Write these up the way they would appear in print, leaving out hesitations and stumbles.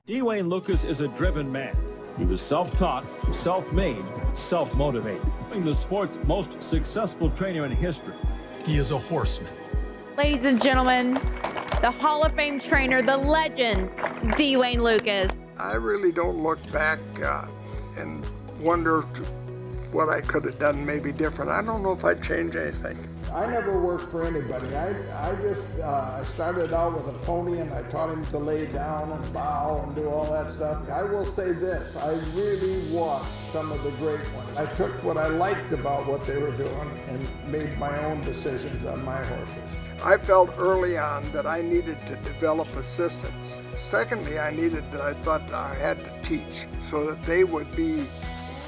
Dwayne Lukas is a driven man. He was self-taught, self-made, self-motivated, the sport's most successful trainer in history. He is a horseman. Ladies and gentlemen, the Hall of Fame trainer, the legend, Dwayne Lukas. I really don't look back and wonder what I could have done maybe different. I don't know if I'd change anything. I never worked for anybody. I just started out with a pony and I taught him to lay down and bow and do all that stuff. I will say this, I really watched some of the great ones. I took what I liked about what they were doing and made my own decisions on my horses. I felt early on that I needed to develop assistants. Secondly, I thought I had to teach so that they would be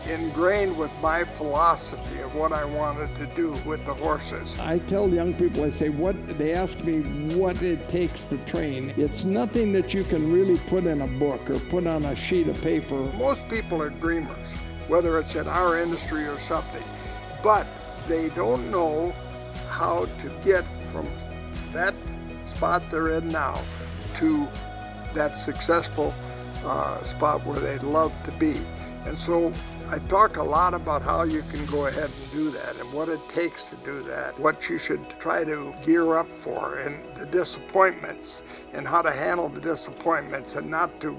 ingrained with my philosophy of what I wanted to do with the horses. I tell young people, I say, they ask me what it takes to train. It's nothing that you can really put in a book or put on a sheet of paper. Most people are dreamers, whether it's in our industry or something, but they don't know how to get from that spot they're in now to that successful spot where they'd love to be. And so I talk a lot about how you can go ahead and do that and what it takes to do that, what you should try to gear up for, and the disappointments and how to handle the disappointments and not to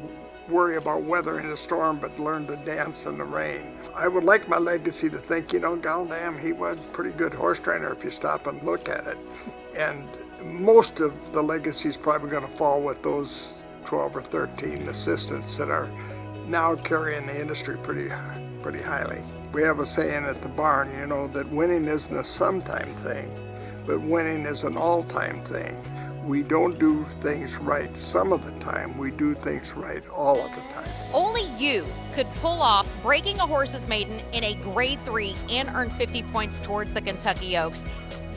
worry about weathering the storm but learn to dance in the rain. I would like my legacy to think, goddamn, he was a pretty good horse trainer if you stop and look at it. And most of the legacy is probably going to fall with those 12 or 13 assistants that are now carrying the industry pretty highly. We have a saying at the barn, that winning isn't a sometime thing, but winning is an all-time thing. We don't do things right some of the time, we do things right all of the time. Only you could pull off breaking a horse's maiden in a grade 3 and earn 50 points towards the Kentucky Oaks.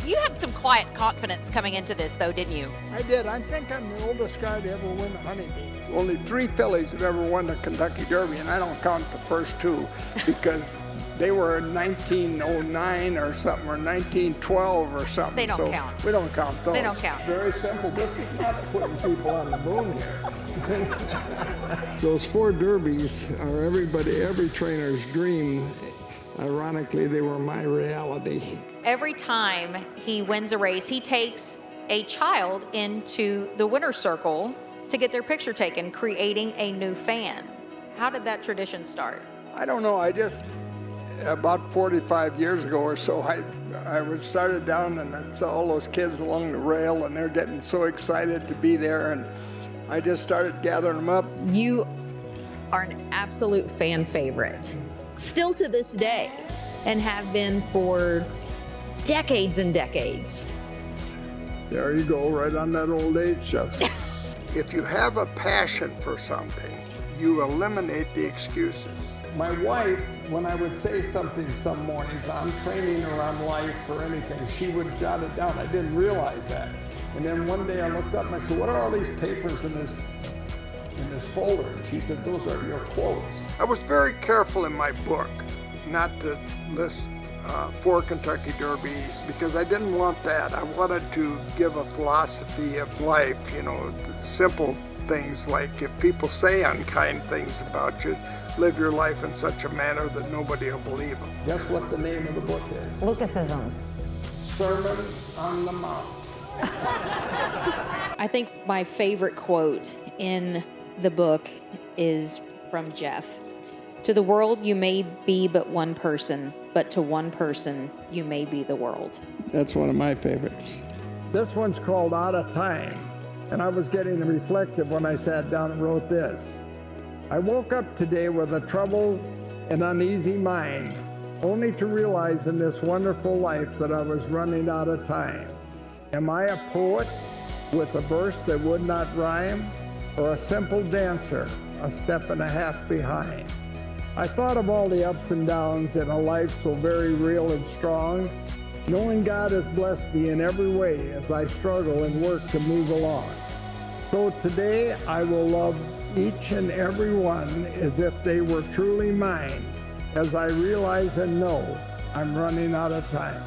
You had some quiet confidence coming into this, though, didn't you? I did. I think I'm the oldest guy to ever win a hunting bee. Only 3 fillies have ever won the Kentucky Derby, and I don't count the first 2 because they were in 1909 or something, or 1912 or something. They don't count. We don't count those. They don't count. It's very simple. This is not putting people on the moon here. Those 4 derbies are every trainer's dream. Ironically, they were my reality. Every time he wins a race, he takes a child into the winner's circle to get their picture taken, creating a new fan. How did that tradition start? I don't know. About 45 years ago or so, I started down and I saw all those kids along the rail and they're getting so excited to be there, and I just started gathering them up. You are an absolute fan favorite, still to this day, and have been for decades and decades. There you go, right on that old age stuff. If you have a passion for something, you eliminate the excuses. My wife, when I would say something some mornings, I'm training her on life or anything, she would jot it down. I didn't realize that. And then one day I looked up and I said, what are all these papers in this folder? And she said, those are your quotes. I was very careful in my book not to list 4 Kentucky Derbies because I didn't want that. I wanted to give a philosophy of life, simple things like if people say unkind things about you, live your life in such a manner that nobody will believe them. Guess what the name of the book is? Lucasisms. Sermon on the Mount. I think my favorite quote in the book is from Jeff. To the world, you may be but one person, but to one person, you may be the world. That's one of my favorites. This one's called Out of Time, and I was getting reflective when I sat down and wrote this. I woke up today with a troubled and uneasy mind, only to realize in this wonderful life that I was running out of time. Am I a poet with a verse that would not rhyme, or a simple dancer, a step and a half behind? I thought of all the ups and downs in a life so very real and strong, knowing God has blessed me in every way as I struggle and work to move along. So today I will love each and every one as if they were truly mine, as I realize and know I'm running out of time.